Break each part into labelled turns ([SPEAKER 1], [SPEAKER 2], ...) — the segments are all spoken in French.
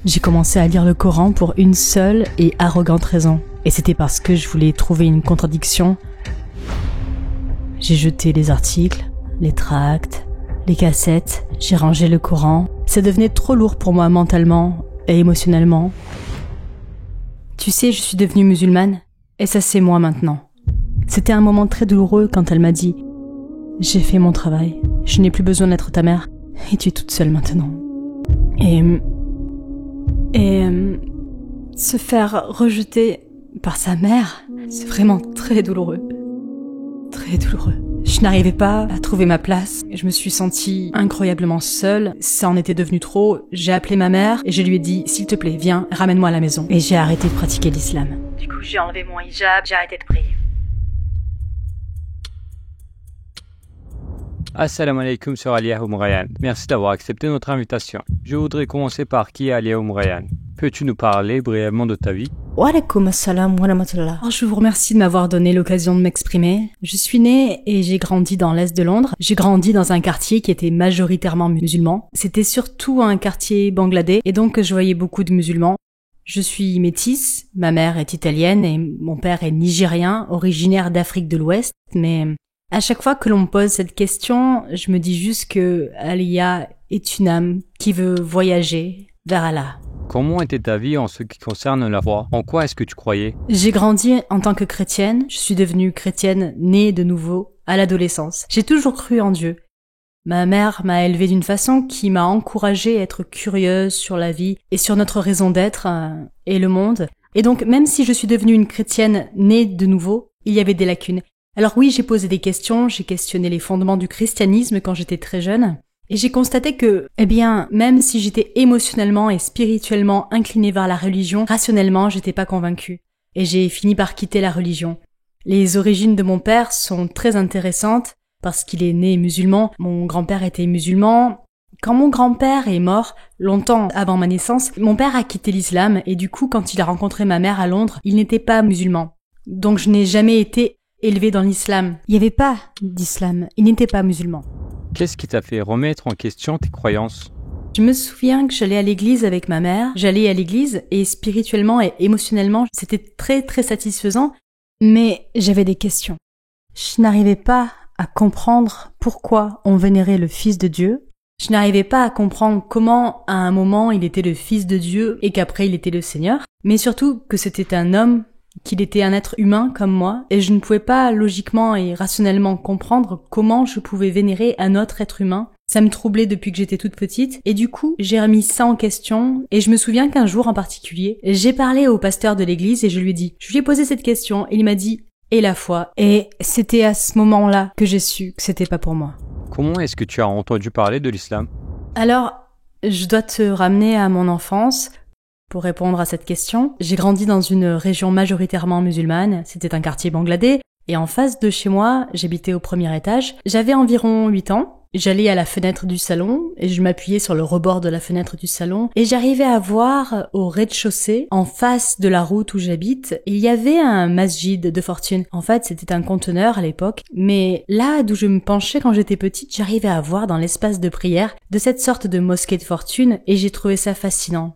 [SPEAKER 1] J'ai commencé à lire le Coran pour une seule et arrogante raison. Et c'était parce que je voulais trouver une contradiction. J'ai jeté les articles, les tracts, les cassettes, j'ai rangé le Coran. Ça devenait trop lourd pour moi mentalement et émotionnellement. Tu sais, je suis devenue musulmane et ça c'est moi maintenant. C'était un moment très douloureux quand elle m'a dit « J'ai fait mon travail, je n'ai plus besoin d'être ta mère et tu es toute seule maintenant. » Et se faire rejeter par sa mère, c'est vraiment très douloureux. Très douloureux. Je n'arrivais pas à trouver ma place. Je me suis sentie incroyablement seule. Ça en était devenu trop. J'ai appelé ma mère et je lui ai dit « S'il te plaît, viens, ramène-moi à la maison. » Et j'ai arrêté de pratiquer l'islam. Du coup, j'ai enlevé mon hijab, j'ai arrêté de prier.
[SPEAKER 2] Assalamu alaikum sur Aliya Oumrayan. Merci d'avoir accepté notre invitation. Je voudrais commencer par qui est Aliya Oumrayan. Peux-tu nous parler brièvement de ta vie?
[SPEAKER 1] Wa alaikum assalam wa rahmatullah. Je vous remercie de m'avoir donné l'occasion de m'exprimer. Je suis née et j'ai grandi dans l'est de Londres. J'ai grandi dans un quartier qui était majoritairement musulman. C'était surtout un quartier bangladais et donc je voyais beaucoup de musulmans. Je suis métisse, ma mère est italienne et mon père est nigérien, originaire d'Afrique de l'Ouest, mais à chaque fois que l'on me pose cette question, je me dis juste que Aliya est une âme qui veut voyager vers Allah.
[SPEAKER 2] Comment était ta vie en ce qui concerne la foi? En quoi est-ce que tu croyais?
[SPEAKER 1] J'ai grandi en tant que chrétienne. Je suis devenue chrétienne née de nouveau à l'adolescence. J'ai toujours cru en Dieu. Ma mère m'a élevée d'une façon qui m'a encouragée à être curieuse sur la vie et sur notre raison d'être et le monde. Et donc, même si je suis devenue une chrétienne née de nouveau, il y avait des lacunes. Alors oui, j'ai posé des questions, j'ai questionné les fondements du christianisme quand j'étais très jeune. Et j'ai constaté que, même si j'étais émotionnellement et spirituellement inclinée vers la religion, rationnellement, j'étais pas convaincue. Et j'ai fini par quitter la religion. Les origines de mon père sont très intéressantes parce qu'il est né musulman. Mon grand-père était musulman. Quand mon grand-père est mort, longtemps avant ma naissance, mon père a quitté l'islam et du coup, quand il a rencontré ma mère à Londres, il n'était pas musulman. Donc je n'ai jamais été élevée dans l'islam. Il n'y avait pas d'islam. Il n'était pas musulman.
[SPEAKER 2] Qu'est-ce qui t'a fait remettre en question tes croyances?
[SPEAKER 1] Je me souviens que j'allais à l'église avec ma mère. J'allais à l'église et spirituellement et émotionnellement, c'était très très satisfaisant. Mais j'avais des questions. Je n'arrivais pas à comprendre pourquoi on vénérait le Fils de Dieu. Je n'arrivais pas à comprendre comment, à un moment, il était le Fils de Dieu et qu'après il était le Seigneur. Mais surtout que c'était un homme, qu'il était un être humain comme moi, et je ne pouvais pas logiquement et rationnellement comprendre comment je pouvais vénérer un autre être humain. Ça me troublait depuis que j'étais toute petite, et du coup, j'ai remis ça en question, et je me souviens qu'un jour en particulier, j'ai parlé au pasteur de l'église et je lui ai posé cette question, et il m'a dit « Et la foi ?» Et c'était à ce moment-là que j'ai su que c'était pas pour moi.
[SPEAKER 2] Comment est-ce que tu as entendu parler de l'islam?
[SPEAKER 1] Alors, je dois te ramener à mon enfance. Pour répondre à cette question, j'ai grandi dans une région majoritairement musulmane, c'était un quartier bangladais, et en face de chez moi, j'habitais au premier étage. J'avais environ 8 ans, j'allais à la fenêtre du salon, et je m'appuyais sur le rebord de la fenêtre du salon, et j'arrivais à voir au rez-de-chaussée, en face de la route où j'habite, il y avait un masjid de fortune. En fait, c'était un conteneur à l'époque, mais là d'où je me penchais quand j'étais petite, j'arrivais à voir dans l'espace de prière de cette sorte de mosquée de fortune, et j'ai trouvé ça fascinant.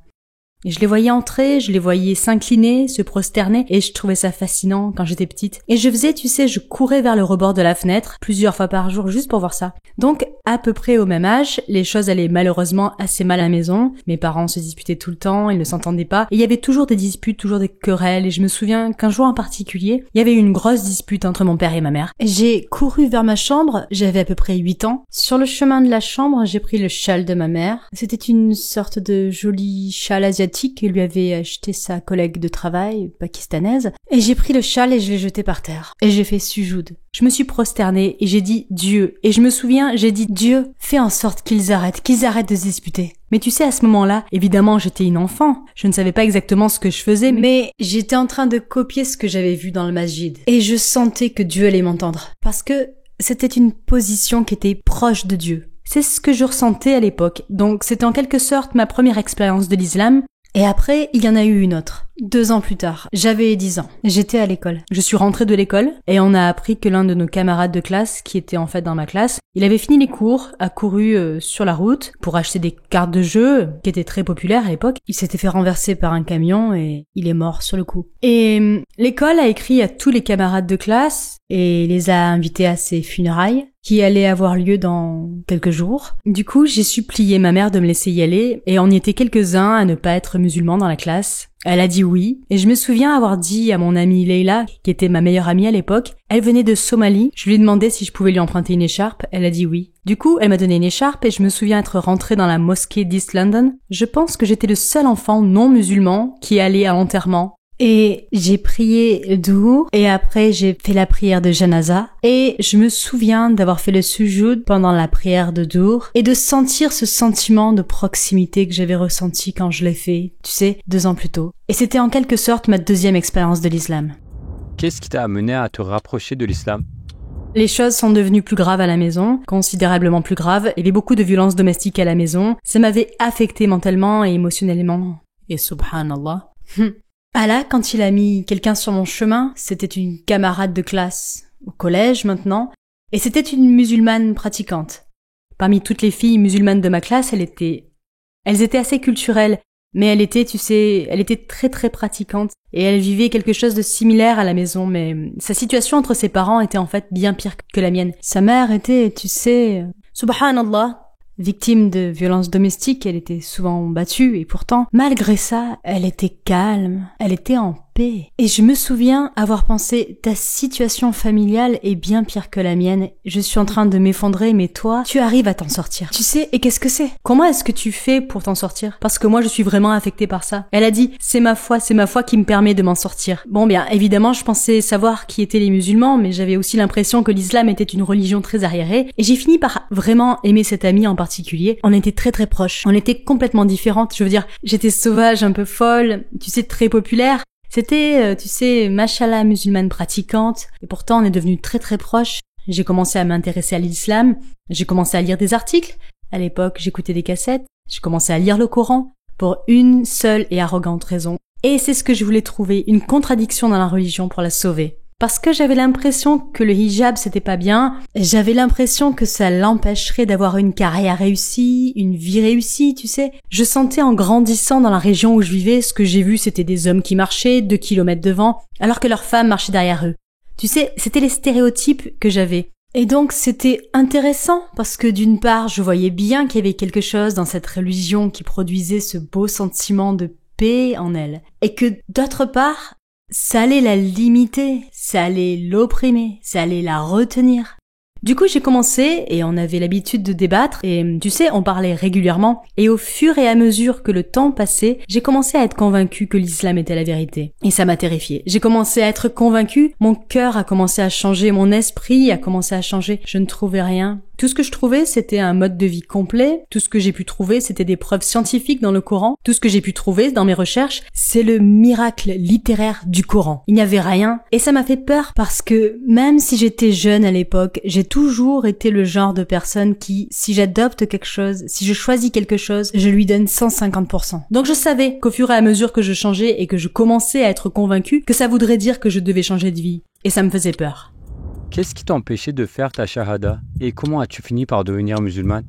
[SPEAKER 1] Et je les voyais entrer, je les voyais s'incliner, se prosterner, et je trouvais ça fascinant quand j'étais petite. Et je faisais, je courais vers le rebord de la fenêtre plusieurs fois par jour juste pour voir ça. Donc, à peu près au même âge, les choses allaient malheureusement assez mal à la maison. Mes parents se disputaient tout le temps, ils ne s'entendaient pas. Et il y avait toujours des disputes, toujours des querelles. Et je me souviens qu'un jour en particulier, il y avait eu une grosse dispute entre mon père et ma mère. J'ai couru vers ma chambre, j'avais à peu près 8 ans. Sur le chemin de la chambre, j'ai pris le châle de ma mère. C'était une sorte de joli châle asiatique que lui avait acheté sa collègue de travail pakistanaise, et j'ai pris le châle et je l'ai jeté par terre. Et j'ai fait sujoud. Je me suis prosternée et j'ai dit Dieu. Et je me souviens, j'ai dit Dieu, fais en sorte qu'ils arrêtent de se disputer. Mais tu sais, à ce moment-là, évidemment, j'étais une enfant. Je ne savais pas exactement ce que je faisais, mais j'étais en train de copier ce que j'avais vu dans le masjid. Et je sentais que Dieu allait m'entendre. Parce que c'était une position qui était proche de Dieu. C'est ce que je ressentais à l'époque. Donc c'était en quelque sorte ma première expérience de l'islam. Et après, il y en a eu une autre. 2 ans plus tard, j'avais 10 ans. J'étais à l'école. Je suis rentrée de l'école et on a appris que l'un de nos camarades de classe, qui était en fait dans ma classe, il avait fini les cours, a couru sur la route pour acheter des cartes de jeu qui étaient très populaires à l'époque. Il s'était fait renverser par un camion et il est mort sur le coup. Et l'école a écrit à tous les camarades de classe et les a invités à ses funérailles qui allaient avoir lieu dans quelques jours. Du coup, j'ai supplié ma mère de me laisser y aller et on y était quelques-uns à ne pas être musulmans dans la classe. Elle a dit oui, et je me souviens avoir dit à mon amie Leila, qui était ma meilleure amie à l'époque, elle venait de Somalie, je lui ai demandé si je pouvais lui emprunter une écharpe, elle a dit oui. Du coup, elle m'a donné une écharpe et je me souviens être rentrée dans la mosquée d'East London. Je pense que j'étais le seul enfant non musulman qui allait à l'enterrement. Et j'ai prié Duhur et après j'ai fait la prière de Janaza et je me souviens d'avoir fait le sujoud pendant la prière de Duhur et de sentir ce sentiment de proximité que j'avais ressenti quand je l'ai fait, tu sais, 2 ans plus tôt. Et c'était en quelque sorte ma 2e expérience de l'islam.
[SPEAKER 2] Qu'est-ce qui t'a amené à te rapprocher de l'islam?
[SPEAKER 1] Les choses sont devenues plus graves à la maison, considérablement plus graves. Il y avait beaucoup de violences domestiques à la maison. Ça m'avait affecté mentalement et émotionnellement. Et subhanallah. Allah, quand il a mis quelqu'un sur mon chemin, c'était une camarade de classe, au collège maintenant, et c'était une musulmane pratiquante. Parmi toutes les filles musulmanes de ma classe, elles étaient assez culturelles, mais elle était très très pratiquante, et elle vivait quelque chose de similaire à la maison, mais sa situation entre ses parents était en fait bien pire que la mienne. Sa mère était, subhanallah, victime de violences domestiques, elle était souvent battue et pourtant, malgré ça, elle était calme, elle était en paix. Et je me souviens avoir pensé, ta situation familiale est bien pire que la mienne, je suis en train de m'effondrer, mais toi, tu arrives à t'en sortir. Tu sais, et qu'est-ce que c'est? Comment est-ce que tu fais pour t'en sortir? Parce que moi, je suis vraiment affectée par ça. Elle a dit, c'est ma foi qui me permet de m'en sortir. Bon, bien, évidemment, je pensais savoir qui étaient les musulmans, mais j'avais aussi l'impression que l'islam était une religion très arriérée, et j'ai fini par vraiment aimer cette amie en particulier. On était très très proches, on était complètement différentes, je veux dire, j'étais sauvage, un peu folle, tu sais, très populaire. C'était, machallah, musulmane pratiquante, et pourtant on est devenus très très proches. J'ai commencé à m'intéresser à l'islam, j'ai commencé à lire des articles. À l'époque, j'écoutais des cassettes, j'ai commencé à lire le Coran, pour une seule et arrogante raison. Et c'est ce que je voulais trouver, une contradiction dans la religion pour la sauver. Parce que j'avais l'impression que le hijab c'était pas bien, j'avais l'impression que ça l'empêcherait d'avoir une carrière réussie, une vie réussie, tu sais. Je sentais en grandissant dans la région où je vivais, ce que j'ai vu c'était des hommes qui marchaient 2 kilomètres devant, alors que leurs femmes marchaient derrière eux. Tu sais, c'était les stéréotypes que j'avais. Et donc c'était intéressant parce que d'une part je voyais bien qu'il y avait quelque chose dans cette religion qui produisait ce beau sentiment de paix en elle. Et que d'autre part, ça allait la limiter, ça allait l'opprimer, ça allait la retenir. Du coup, j'ai commencé, et on avait l'habitude de débattre, et tu sais, on parlait régulièrement, et au fur et à mesure que le temps passait, j'ai commencé à être convaincue que l'islam était la vérité. Et ça m'a terrifiée. J'ai commencé à être convaincue, mon cœur a commencé à changer, mon esprit a commencé à changer, je ne trouvais rien. Tout ce que je trouvais, c'était un mode de vie complet. Tout ce que j'ai pu trouver, c'était des preuves scientifiques dans le Coran. Tout ce que j'ai pu trouver dans mes recherches, c'est le miracle littéraire du Coran. Il n'y avait rien. Et ça m'a fait peur parce que même si j'étais jeune à l'époque, j'ai toujours été le genre de personne qui, si j'adopte quelque chose, si je choisis quelque chose, je lui donne 150%. Donc je savais qu'au fur et à mesure que je changeais et que je commençais à être convaincue, que ça voudrait dire que je devais changer de vie. Et ça me faisait peur.
[SPEAKER 2] Qu'est-ce qui t'a empêché de faire ta shahada et comment as-tu fini par devenir musulmane?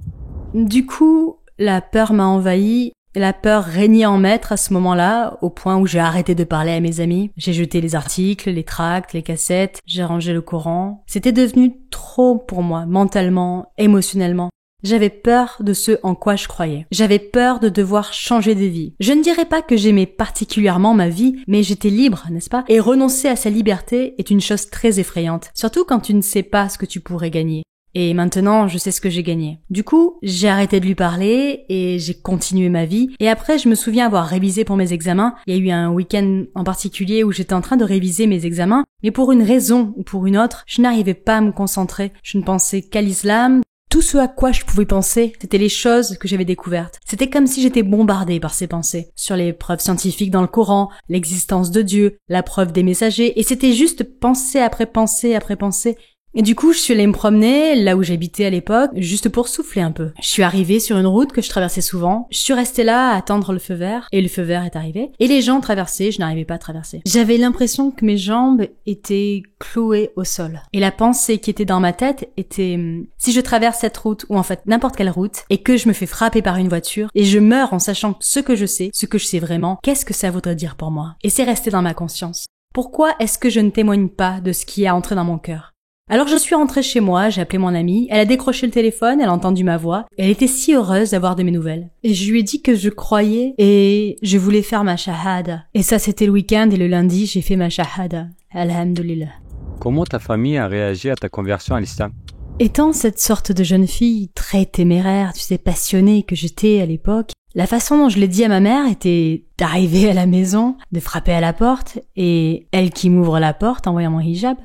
[SPEAKER 1] Du coup, la peur m'a envahi. La peur régnait en maître à ce moment-là, au point où j'ai arrêté de parler à mes amis. J'ai jeté les articles, les tracts, les cassettes, j'ai rangé le Coran. C'était devenu trop pour moi, mentalement, émotionnellement. J'avais peur de ce en quoi je croyais. J'avais peur de devoir changer de vie. Je ne dirais pas que j'aimais particulièrement ma vie, mais j'étais libre, n'est-ce pas? Et renoncer à sa liberté est une chose très effrayante, surtout quand tu ne sais pas ce que tu pourrais gagner. Et maintenant, je sais ce que j'ai gagné. Du coup, j'ai arrêté de lui parler et j'ai continué ma vie. Et après, je me souviens avoir révisé pour mes examens. Il y a eu un week-end en particulier où j'étais en train de réviser mes examens, mais pour une raison ou pour une autre, je n'arrivais pas à me concentrer. Je ne pensais qu'à l'islam. Tout ce à quoi je pouvais penser, c'était les choses que j'avais découvertes. C'était comme si j'étais bombardée par ces pensées. Sur les preuves scientifiques dans le Coran, l'existence de Dieu, la preuve des messagers, et c'était juste pensée après pensée après pensée. Et du coup, je suis allée me promener là où j'habitais à l'époque, juste pour souffler un peu. Je suis arrivée sur une route que je traversais souvent. Je suis restée là à attendre le feu vert, et le feu vert est arrivé. Et les gens traversaient, je n'arrivais pas à traverser. J'avais l'impression que mes jambes étaient clouées au sol. Et la pensée qui était dans ma tête était, si je traverse cette route, ou en fait n'importe quelle route, et que je me fais frapper par une voiture, et je meurs en sachant ce que je sais vraiment, qu'est-ce que ça voudrait dire pour moi? Et c'est resté dans ma conscience. Pourquoi est-ce que je ne témoigne pas de ce qui est entré dans mon cœur? Alors je suis rentrée chez moi, j'ai appelé mon amie, elle a décroché le téléphone, elle a entendu ma voix, et elle était si heureuse d'avoir de mes nouvelles. Et je lui ai dit que je croyais et je voulais faire ma shahada. Et ça c'était le week-end et le lundi j'ai fait ma shahada. Alhamdulillah.
[SPEAKER 2] Comment ta famille a réagi à ta conversion à l'islam?
[SPEAKER 1] Étant cette sorte de jeune fille très téméraire, tu sais, passionnée que j'étais à l'époque, la façon dont je l'ai dit à ma mère était d'arriver à la maison, de frapper à la porte, et elle qui m'ouvre la porte en voyant mon hijab.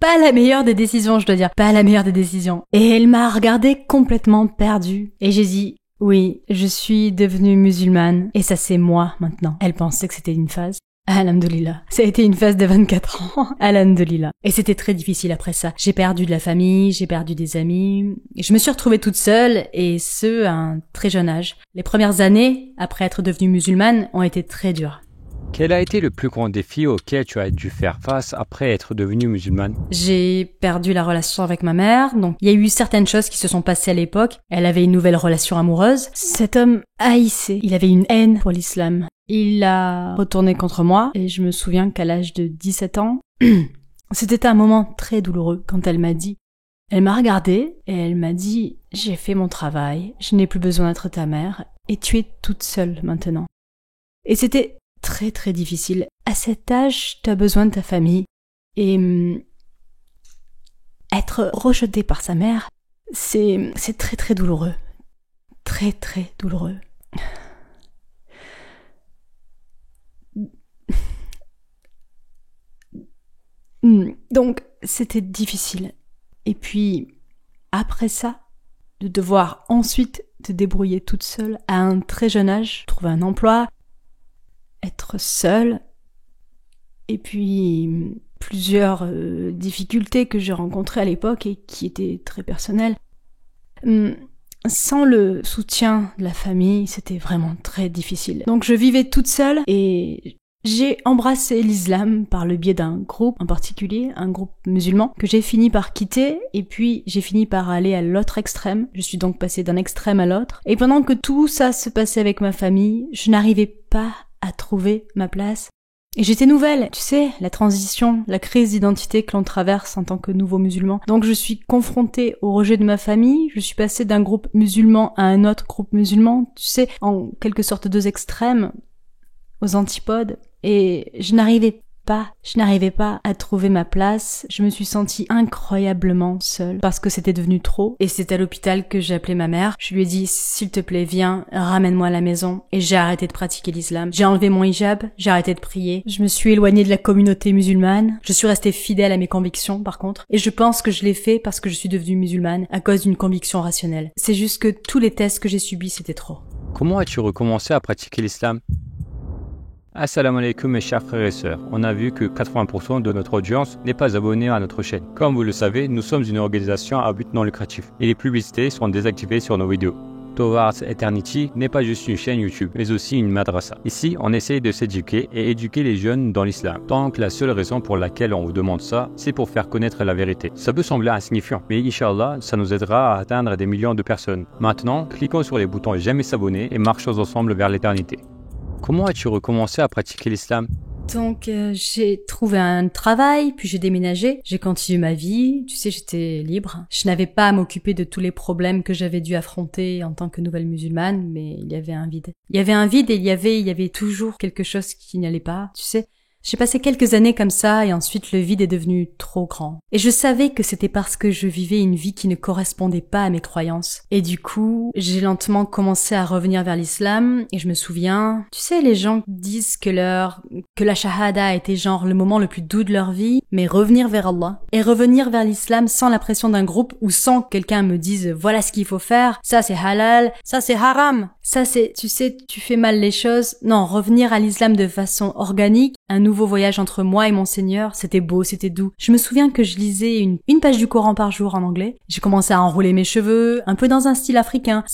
[SPEAKER 1] Pas la meilleure des décisions, je dois dire. Pas la meilleure des décisions. Et elle m'a regardée complètement perdue. Et j'ai dit, oui, je suis devenue musulmane. Et ça c'est moi maintenant. Elle pensait que c'était une phase. Alhamdulillah. Ça a été une phase de 24 ans. Alhamdulillah. Et c'était très difficile après ça. J'ai perdu de la famille, j'ai perdu des amis. Et je me suis retrouvée toute seule, et ce, à un très jeune âge. Les premières années, après être devenue musulmane, ont été très dures.
[SPEAKER 2] Quel a été le plus grand défi auquel tu as dû faire face après être devenue musulmane?
[SPEAKER 1] J'ai perdu la relation avec ma mère, donc il y a eu certaines choses qui se sont passées à l'époque. Elle avait une nouvelle relation amoureuse. Cet homme haïssait, il avait une haine pour l'islam. Il a retourné contre moi, et je me souviens qu'à l'âge de 17 ans, c'était un moment très douloureux quand elle m'a dit, elle m'a regardée et elle m'a dit, j'ai fait mon travail, je n'ai plus besoin d'être ta mère, et tu es toute seule maintenant. Et c'était très très difficile. À cet âge, tu as besoin de ta famille. Et être rejeté par sa mère, c'est très très douloureux. Très très douloureux. Donc, c'était difficile. Et puis, après ça, de devoir ensuite te débrouiller toute seule à un très jeune âge, trouver un emploi, être seule, et puis plusieurs difficultés que j'ai rencontrées à l'époque et qui étaient très personnelles. Sans le soutien de la famille, c'était vraiment très difficile. Donc je vivais toute seule et j'ai embrassé l'islam par le biais d'un groupe en particulier, un groupe musulman, que j'ai fini par quitter, et puis j'ai fini par aller à l'autre extrême. Je suis donc passée d'un extrême à l'autre. Et pendant que tout ça se passait avec ma famille, je n'arrivais pas à trouver ma place. Et j'étais nouvelle, tu sais, la transition, la crise d'identité que l'on traverse en tant que nouveau musulman. Donc je suis confrontée au rejet de ma famille, je suis passée d'un groupe musulman à un autre groupe musulman, tu sais, en quelque sorte deux extrêmes, aux antipodes, et je n'arrivais pas à trouver ma place. Je me suis sentie incroyablement seule parce que c'était devenu trop, et c'est à l'hôpital que j'ai appelé ma mère. Je lui ai dit, s'il te plaît, viens, ramène-moi à la maison, et j'ai arrêté de pratiquer l'islam. J'ai enlevé mon hijab, j'ai arrêté de prier, je me suis éloignée de la communauté musulmane, je suis restée fidèle à mes convictions par contre, et je pense que je l'ai fait parce que je suis devenue musulmane à cause d'une conviction rationnelle. C'est juste que tous les tests que j'ai subis, c'était trop.
[SPEAKER 2] Comment as-tu recommencé à pratiquer l'islam? Assalamu alaikum mes chers frères et sœurs. On a vu que 80% de notre audience n'est pas abonnée à notre chaîne. Comme vous le savez, nous sommes une organisation à but non lucratif et les publicités sont désactivées sur nos vidéos. Towards Eternity n'est pas juste une chaîne YouTube, mais aussi une madrasa. Ici, on essaye de s'éduquer et éduquer les jeunes dans l'islam. Donc la seule raison pour laquelle on vous demande ça, c'est pour faire connaître la vérité. Ça peut sembler insignifiant, mais Inch'Allah, ça nous aidera à atteindre des millions de personnes. Maintenant, cliquons sur les boutons j'aime et s'abonner et marchons ensemble vers l'éternité. Comment as-tu recommencé à pratiquer l'islam?
[SPEAKER 1] Donc j'ai trouvé un travail, puis j'ai déménagé, j'ai continué ma vie, tu sais, j'étais libre. Je n'avais pas à m'occuper de tous les problèmes que j'avais dû affronter en tant que nouvelle musulmane, mais il y avait un vide. Il y avait un vide et il y avait toujours quelque chose qui n'allait pas, tu sais. J'ai passé quelques années comme ça et ensuite le vide est devenu trop grand. Et je savais que c'était parce que je vivais une vie qui ne correspondait pas à mes croyances. Et du coup, j'ai lentement commencé à revenir vers l'islam et je me souviens, tu sais, les gens disent que la shahada était genre le moment le plus doux de leur vie, mais revenir vers Allah et revenir vers l'islam sans la pression d'un groupe ou sans que quelqu'un me dise voilà ce qu'il faut faire, ça c'est halal, ça c'est haram, ça c'est, tu sais, tu fais mal les choses. Non, revenir à l'islam de façon organique, Un nouveau voyage entre moi et mon Seigneur, c'était beau, c'était doux. Je me souviens que je lisais une page du Coran par jour en anglais. J'ai commencé à enrouler mes cheveux, un peu dans un style africain.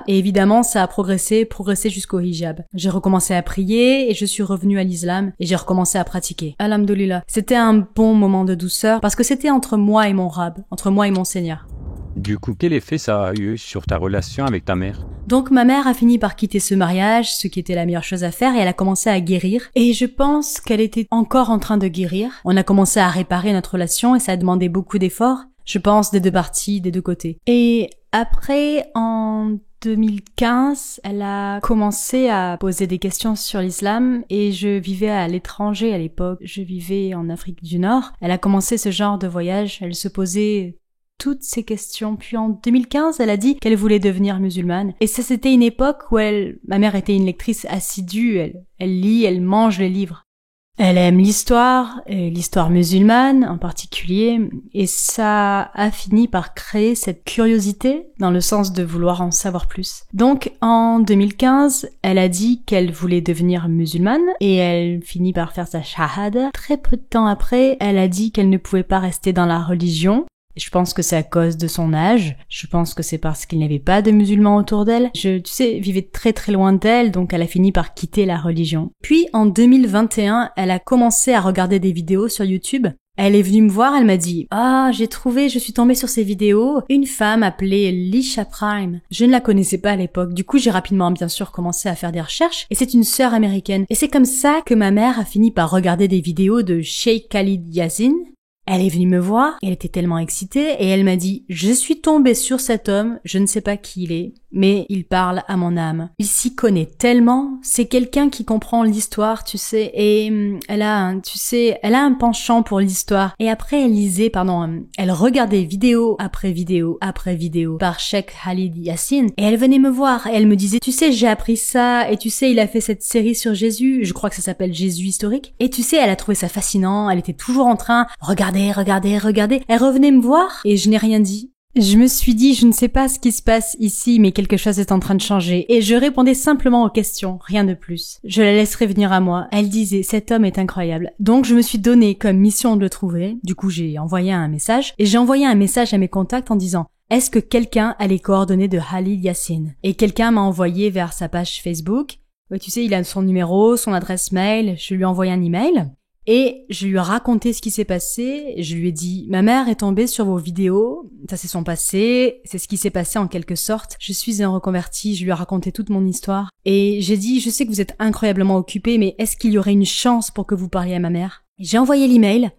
[SPEAKER 1] Et évidemment, ça a progressé jusqu'au hijab. J'ai recommencé à prier et je suis revenue à l'islam et j'ai recommencé à pratiquer. Alhamdoulilah. C'était un bon moment de douceur parce que c'était entre moi et mon Rab, entre moi et mon Seigneur.
[SPEAKER 2] Du coup, quel effet ça a eu sur ta relation avec ta mère?
[SPEAKER 1] Donc ma mère a fini par quitter ce mariage, ce qui était la meilleure chose à faire, et elle a commencé à guérir. Et je pense qu'elle était encore en train de guérir. On a commencé à réparer notre relation et ça a demandé beaucoup d'efforts, je pense, des deux parties, des deux côtés. Et après, en 2015, elle a commencé à poser des questions sur l'islam et je vivais à l'étranger à l'époque. Je vivais en Afrique du Nord. Elle a commencé ce genre de voyage. Elle se posait toutes ces questions. Puis en 2015, elle a dit qu'elle voulait devenir musulmane. Et ça, c'était une époque où ma mère était une lectrice assidue. Elle lit, elle mange les livres. Elle aime l'histoire, et l'histoire musulmane en particulier, et ça a fini par créer cette curiosité dans le sens de vouloir en savoir plus. Donc en 2015, elle a dit qu'elle voulait devenir musulmane et elle finit par faire sa shahada. Très peu de temps après, elle a dit qu'elle ne pouvait pas rester dans la religion. Je pense que c'est à cause de son âge. Je pense que c'est parce qu'il n'y avait pas de musulmans autour d'elle. Vivait très très loin d'elle, donc elle a fini par quitter la religion. Puis en 2021, elle a commencé à regarder des vidéos sur YouTube. Elle est venue me voir, elle m'a dit « je suis tombée sur ces vidéos, une femme appelée Lisha Prime. » Je ne la connaissais pas à l'époque. Du coup, j'ai rapidement, bien sûr, commencé à faire des recherches. Et c'est une sœur américaine. Et c'est comme ça que ma mère a fini par regarder des vidéos de Sheikh Khalid Yasin. Elle est venue me voir, elle était tellement excitée et elle m'a dit « Je suis tombée sur cet homme, je ne sais pas qui il est, mais il parle à mon âme. Il s'y connaît tellement, c'est quelqu'un qui comprend l'histoire, tu sais, et elle a un penchant pour l'histoire. » Et après elle regardait vidéo après vidéo après vidéo par Sheikh Khalid Yasin et elle venait me voir et elle me disait « Tu sais, j'ai appris ça et tu sais, il a fait cette série sur Jésus, je crois que ça s'appelle Jésus historique. » Et tu sais, elle a trouvé ça fascinant, elle était toujours en train « Regardez. » Elle revenait me voir et je n'ai rien dit. Je me suis dit, je ne sais pas ce qui se passe ici, mais quelque chose est en train de changer. Et je répondais simplement aux questions, rien de plus. Je la laisserai venir à moi. Elle disait, cet homme est incroyable. Donc je me suis donné comme mission de le trouver. Du coup, j'ai envoyé un message. Et j'ai envoyé un message à mes contacts en disant, est-ce que quelqu'un a les coordonnées de Khalid Yasin? Et quelqu'un m'a envoyé vers sa page Facebook. Ouais, tu sais, il a son numéro, son adresse mail. Je lui ai envoyé un email. Et je lui ai raconté ce qui s'est passé, je lui ai dit « Ma mère est tombée sur vos vidéos, ça c'est son passé, c'est ce qui s'est passé en quelque sorte. Je suis un reconverti, je lui ai raconté toute mon histoire. Et j'ai dit « Je sais que vous êtes incroyablement occupé, mais est-ce qu'il y aurait une chance pour que vous parliez à ma mère ?» J'ai envoyé l'email.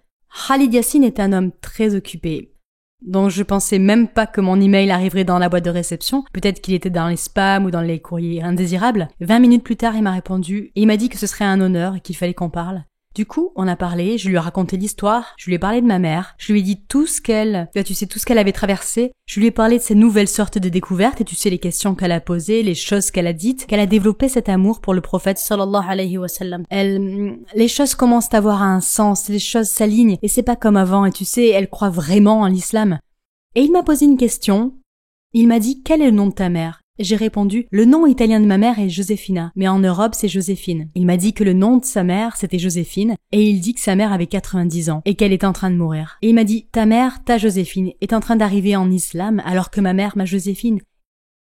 [SPEAKER 1] Khalid Yasin est un homme très occupé. Donc je pensais même pas que mon email arriverait dans la boîte de réception. Peut-être qu'il était dans les spams ou dans les courriers indésirables. 20 minutes plus tard, il m'a répondu et il m'a dit que ce serait un honneur et qu'il fallait qu'on parle. Du coup, on a parlé, je lui ai raconté l'histoire, je lui ai parlé de ma mère, je lui ai dit tout ce qu'elle avait traversé, je lui ai parlé de ces nouvelles sortes de découvertes et tu sais les questions qu'elle a posées, les choses qu'elle a dites, qu'elle a développé cet amour pour le prophète sallallahu alayhi wa sallam. Les choses commencent à avoir un sens, les choses s'alignent et c'est pas comme avant et tu sais, elle croit vraiment en l'islam. Et il m'a posé une question, il m'a dit quel est le nom de ta mère? J'ai répondu, le nom italien de ma mère est Josefina, mais en Europe c'est Joséphine. Il m'a dit que le nom de sa mère c'était Joséphine, et il dit que sa mère avait 90 ans, et qu'elle est en train de mourir. Et il m'a dit, ta mère, ta Joséphine, est en train d'arriver en islam, alors que ma mère, ma Joséphine,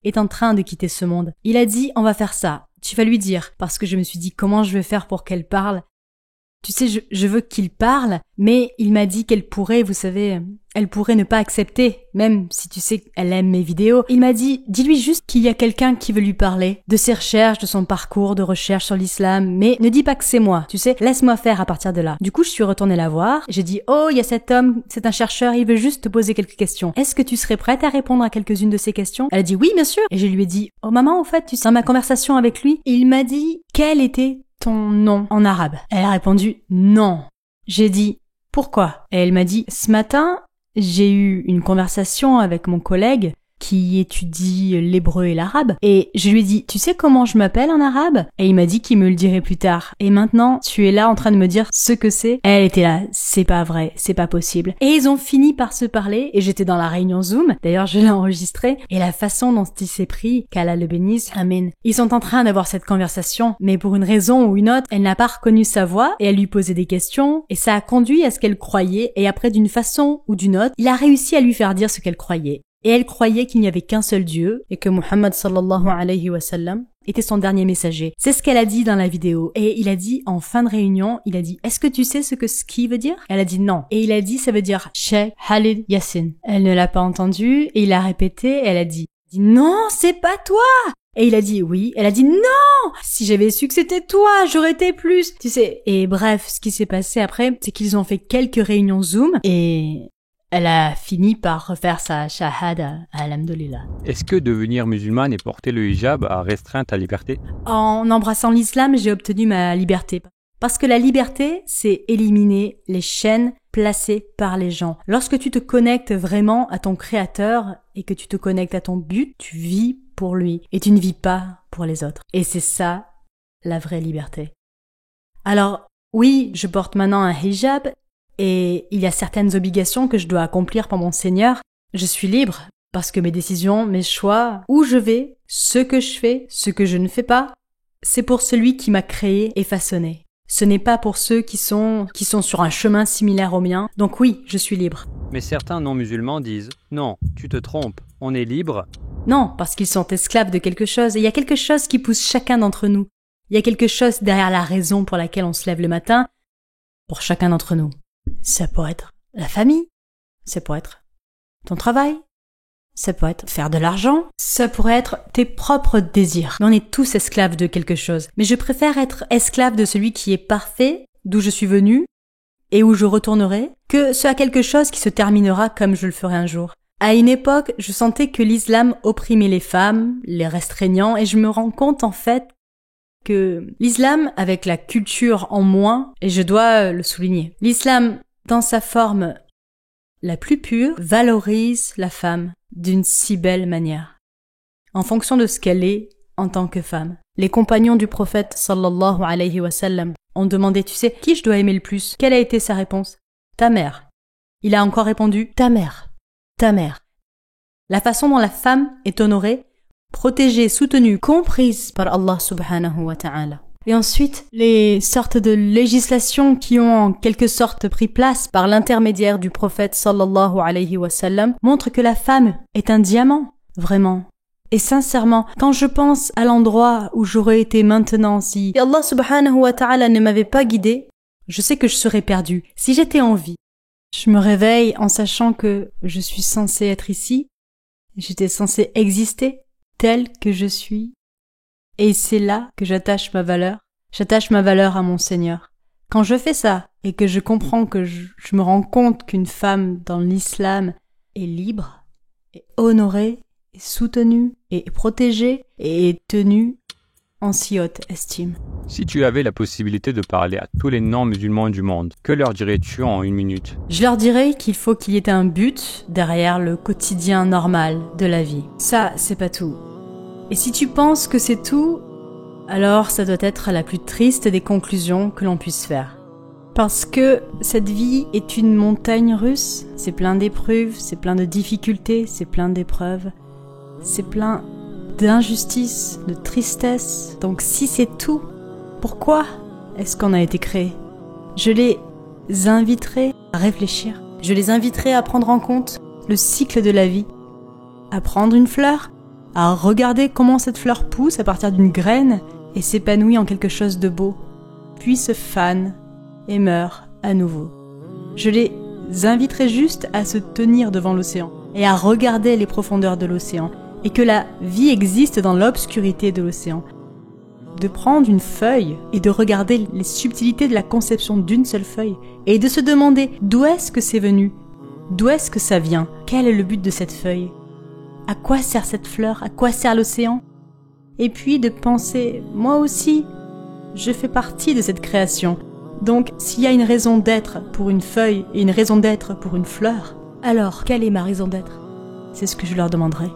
[SPEAKER 1] est en train de quitter ce monde. Il a dit, on va faire ça, tu vas lui dire, parce que je me suis dit, comment je vais faire pour qu'elle parle? Tu sais, je veux qu'il parle, mais il m'a dit qu'elle pourrait, vous savez, elle pourrait ne pas accepter, même si tu sais qu'elle aime mes vidéos. Il m'a dit, dis-lui juste qu'il y a quelqu'un qui veut lui parler, de ses recherches, de son parcours de recherche sur l'islam, mais ne dis pas que c'est moi, tu sais, laisse-moi faire à partir de là. Du coup, je suis retournée la voir, j'ai dit, oh, il y a cet homme, c'est un chercheur, il veut juste te poser quelques questions. Est-ce que tu serais prête à répondre à quelques-unes de ces questions? Elle a dit, oui, bien sûr. Et je lui ai dit, oh maman, au fait, tu sais, dans ma conversation avec lui, il m'a dit, quel était ton nom en arabe? Elle a répondu non. J'ai dit pourquoi? Et elle m'a dit ce matin, j'ai eu une conversation avec mon collègue qui étudie l'hébreu et l'arabe. Et je lui ai dit, tu sais comment je m'appelle en arabe? Et il m'a dit qu'il me le dirait plus tard. Et maintenant, tu es là en train de me dire ce que c'est. Elle était là, c'est pas vrai, c'est pas possible. Et ils ont fini par se parler, et j'étais dans la réunion Zoom. D'ailleurs, je l'ai enregistré. Et la façon dont il s'est pris, qu'Allah le bénisse, amen. Ils sont en train d'avoir cette conversation, mais pour une raison ou une autre, elle n'a pas reconnu sa voix, et elle lui posait des questions, et ça a conduit à ce qu'elle croyait, et après d'une façon ou d'une autre, il a réussi à lui faire dire ce qu'elle croyait. Et elle croyait qu'il n'y avait qu'un seul Dieu et que Muhammad sallallahu alayhi wa sallam était son dernier messager. C'est ce qu'elle a dit dans la vidéo. Et il a dit, en fin de réunion, il a dit, est-ce que tu sais ce que ski veut dire? Elle a dit non. Et il a dit, ça veut dire Sheikh Khalid Yassin. Elle ne l'a pas entendu et il a répété et elle a dit, non, c'est pas toi! Et il a dit oui. Elle a dit non! Si j'avais su que c'était toi, j'aurais été plus. Tu sais. Et bref, ce qui s'est passé après, c'est qu'ils ont fait quelques réunions Zoom et elle a fini par refaire sa shahada, alhamdulillah.
[SPEAKER 2] Est-ce que devenir musulmane et porter le hijab a restreint ta liberté?
[SPEAKER 1] En embrassant l'islam, j'ai obtenu ma liberté. Parce que la liberté, c'est éliminer les chaînes placées par les gens. Lorsque tu te connectes vraiment à ton créateur et que tu te connectes à ton but, tu vis pour lui et tu ne vis pas pour les autres. Et c'est ça, la vraie liberté. Alors, oui, je porte maintenant un hijab et il y a certaines obligations que je dois accomplir pour mon Seigneur. Je suis libre parce que mes décisions, mes choix, où je vais, ce que je fais, ce que je ne fais pas, c'est pour celui qui m'a créé et façonné. Ce n'est pas pour ceux qui sont sur un chemin similaire au mien. Donc oui, je suis libre.
[SPEAKER 2] Mais certains non-musulmans disent « Non, tu te trompes, on est libre ».
[SPEAKER 1] Non, parce qu'ils sont esclaves de quelque chose. Et il y a quelque chose qui pousse chacun d'entre nous. Il y a quelque chose derrière la raison pour laquelle on se lève le matin, pour chacun d'entre nous. Ça peut être la famille, ça peut être ton travail, ça peut être faire de l'argent, ça pourrait être tes propres désirs. On est tous esclaves de quelque chose. Mais je préfère être esclave de celui qui est parfait, d'où je suis venu et où je retournerai, que ce à quelque chose qui se terminera comme je le ferai un jour. À une époque, je sentais que l'islam opprimait les femmes, les restreignant, et je me rends compte en fait que l'islam, avec la culture en moins, et je dois le souligner, l'islam, dans sa forme la plus pure, valorise la femme d'une si belle manière, en fonction de ce qu'elle est en tant que femme. Les compagnons du prophète sallallahu alayhi wa sallam ont demandé, tu sais, qui je dois aimer le plus? Quelle a été sa réponse? Ta mère. Il a encore répondu, ta mère. Ta mère. La façon dont la femme est honorée, protégée, soutenue, comprise par Allah subhanahu wa ta'ala. Et ensuite, les sortes de législations qui ont en quelque sorte pris place par l'intermédiaire du prophète sallallahu alayhi wa sallam montrent que la femme est un diamant, vraiment. Et sincèrement, quand je pense à l'endroit où j'aurais été maintenant si Allah subhanahu wa ta'ala ne m'avait pas guidée, je sais que je serais perdue. Si j'étais en vie, je me réveille en sachant que je suis censée être ici, j'étais censée exister telle que je suis. Et c'est là que j'attache ma valeur. J'attache ma valeur à mon Seigneur. Quand je fais ça et que je comprends que je me rends compte qu'une femme dans l'islam est libre, est honorée, est soutenue, est protégée et est tenue en si haute estime.
[SPEAKER 2] Si tu avais la possibilité de parler à tous les non-musulmans du monde, que leur dirais-tu en 1 minute?
[SPEAKER 1] Je leur dirais qu'il faut qu'il y ait un but derrière le quotidien normal de la vie. Ça, c'est pas tout. Et si tu penses que c'est tout, alors ça doit être la plus triste des conclusions que l'on puisse faire. Parce que cette vie est une montagne russe, c'est plein d'épreuves, c'est plein de difficultés, c'est plein d'épreuves, c'est plein d'injustice, de tristesse. Donc si c'est tout, pourquoi est-ce qu'on a été créé? Je les inviterai à réfléchir. Je les inviterai à prendre en compte le cycle de la vie, à prendre une fleur, à regarder comment cette fleur pousse à partir d'une graine et s'épanouit en quelque chose de beau, puis se fane et meurt à nouveau. Je les inviterai juste à se tenir devant l'océan et à regarder les profondeurs de l'océan et que la vie existe dans l'obscurité de l'océan. De prendre une feuille et de regarder les subtilités de la conception d'une seule feuille et de se demander d'où est-ce que c'est venu, d'où est-ce que ça vient, quel est le but de cette feuille. À quoi sert cette fleur? À quoi sert l'océan? Et puis de penser, moi aussi, je fais partie de cette création. Donc, s'il y a une raison d'être pour une feuille et une raison d'être pour une fleur, alors quelle est ma raison d'être? C'est ce que je leur demanderai.